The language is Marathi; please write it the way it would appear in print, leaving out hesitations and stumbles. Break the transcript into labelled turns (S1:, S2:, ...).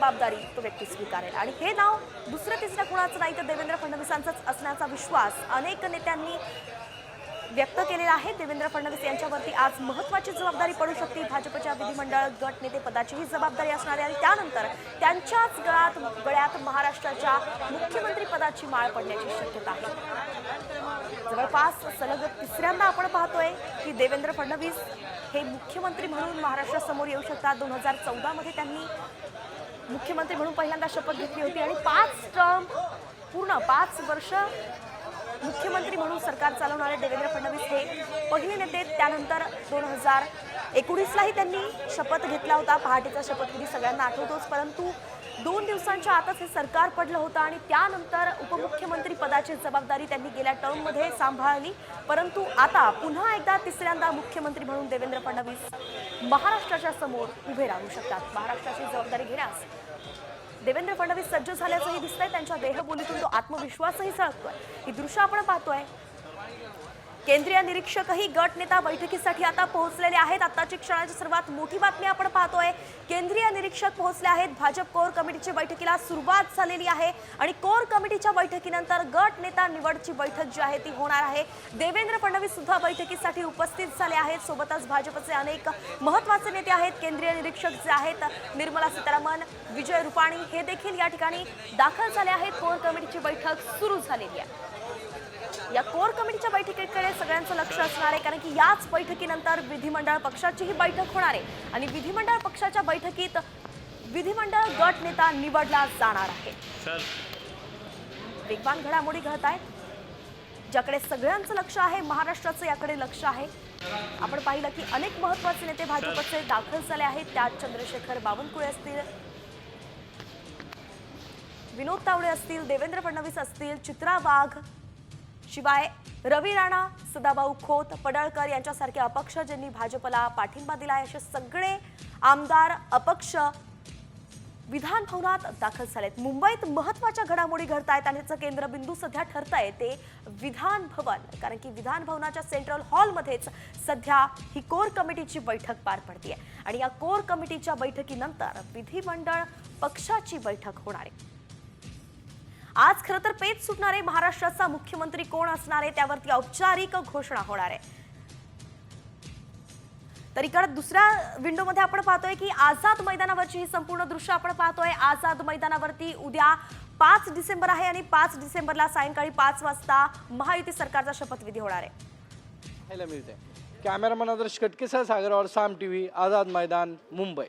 S1: जबाबदारी तो व्यक्ती स्वीकारेल आणि हे नाव दुसरं तिसरं कोणाचं नाही तर देवेंद्र फडणवीसांचंच असण्याचा विश्वास अनेक नेत्यांनी व्यक्त केलेला आहे। देवेंद्र फडणवीस यांच्यावरती आज महत्त्वाची जबाबदारी पडू शकते। भाजपच्या विधिमंडळ गट नेते पदाची ही जबाबदारी असणार आहे आणि त्यानंतर त्यांच्याच गळ्यात महाराष्ट्राच्या मुख्यमंत्री पदाची माळ पडण्याची शक्यता आहे। जवळपास सलग तिसऱ्यांदा आपण पाहतोय की देवेंद्र फडणवीस हे मुख्यमंत्री म्हणून महाराष्ट्रासमोर येऊ शकतात। 2014 मध्ये त्यांनी मुख्यमंत्री म्हणून पहिल्यांदा शपथ घेतली होती आणि 5 वर्ष मुख्यमंत्री म्हणून सरकार चालवणारे देवेंद्र फडणवीस हे पहिले नेते। त्यानंतर 2019लाही त्यांनी शपथ घेतला होता। पहाटेचा शपथविधी सगळ्यांना आठवतोच, परंतु 2 दिवसांच्या आतच हे सरकार पडलं होतं आणि त्यानंतर उपमुख्यमंत्री पदाची जबाबदारी त्यांनी गेल्या टर्ममध्ये सांभाळली। परंतु आता पुन्हा एकदा तिसऱ्यांदा मुख्यमंत्री म्हणून देवेंद्र फडणवीस महाराष्ट्राच्या समोर उभे राहू शकतात। महाराष्ट्राची जबाबदारी घेण्यास देवेंद्र फडणवीस सज्ज झाल्याचंही दिसतंय। त्यांच्या देहबोलीतून तो आत्मविश्वासही झळकतोय। ही दृश्य आपण पाहतोय। केंद्रीय निरीक्षकही गट नेता बैठकीसाठी आता पोहोचलेले आहेत। आताची क्षणाची सर्वात मोठी बातमी आपण पाहतोय। केंद्रीय निरीक्षक पोहोचले आहेत। भाजप कोर कमिटीची बैठकीला सुरुवात झालेली आहे आणि कोर कमिटीच्या बैठकीनंतर गट नेता निवडची बैठक जी आहे ती होणार आहे। देवेंद्र फडणवीस सुद्धा बैठकीसाठी उपस्थित झाले आहेत। सोबतच भाजपचे अनेक महत्त्वाचे नेते आहेत। केंद्रीय निरीक्षक जे आहेत निर्मला सीतारामन, विजय रुपाणी हे देखील या ठिकाणी दाखल झाले आहेत। कोर कमिटीची बैठक सुरू झालेली आहे। या कोर कमिटीच्या बैठकीकडे सगळ्यांचं लक्ष असणार आहे, कारण की याच बैठकीनंतर विधिमंडळ पक्षाची ही बैठक होणार आहे आणि विधिमंडळ पक्षाच्या बैठकीत विधिमंडळ गट नेता निवडला जाणार आहे। वेगवान घडामोडी घडत आहेत, ज्याकडे सगळ्यांचं लक्ष आहे। महाराष्ट्राचं याकडे लक्ष आहे। आपण पाहिलं की अनेक महत्त्वाचे नेते भाजपचे दाखल झाले आहेत। त्यात चंद्रशेखर बावनकुळे असतील, विनोद तावडे असतील, देवेंद्र फडणवीस असतील, चित्रा वाघ, शिवाय रवी राणा, सदाभाऊ खोत, पडळकर यांच्यासारखे अपक्ष ज्यांनी भाजपला पाठिंबा दिला आहे असे सगळे आमदार अपक्ष विधान भवनात दाखल झालेत। मुंबईत महत्त्वाच्या घडामोडी घडत आहेत आणि त्याचं केंद्रबिंदू सध्या ठरतंय ते विधान भवन, कारण की विधान भवनाच्या सेंट्रल हॉलमध्येच सध्या ही कोर कमिटीची बैठक पार पडते आणि या कोर कमिटीच्या बैठकीनंतर विधिमंडळ पक्षाची बैठक होणार आहे। आज खरं तर पेच सुटणार आहे। महाराष्ट्राचा मुख्यमंत्री कोण असणार आहे त्यावरती औपचारिक घोषणा होणार आहे। तर इकडे दुसऱ्या विंडोमध्ये आपण पाहतोय की आझाद मैदानावरची ही संपूर्ण दृश्य आपण पाहतोय। आझाद मैदानावरती उद्या 5 डिसेंबर आहे आणि 5 डिसेंबरला सायंकाळी 5 वाजता महायुती सरकारचा शपथविधी होणार आहे।
S2: कॅमेरामॅन आदर्श कटके सह सागर और साम टीव्ही, आझाद मैदान, मुंबई।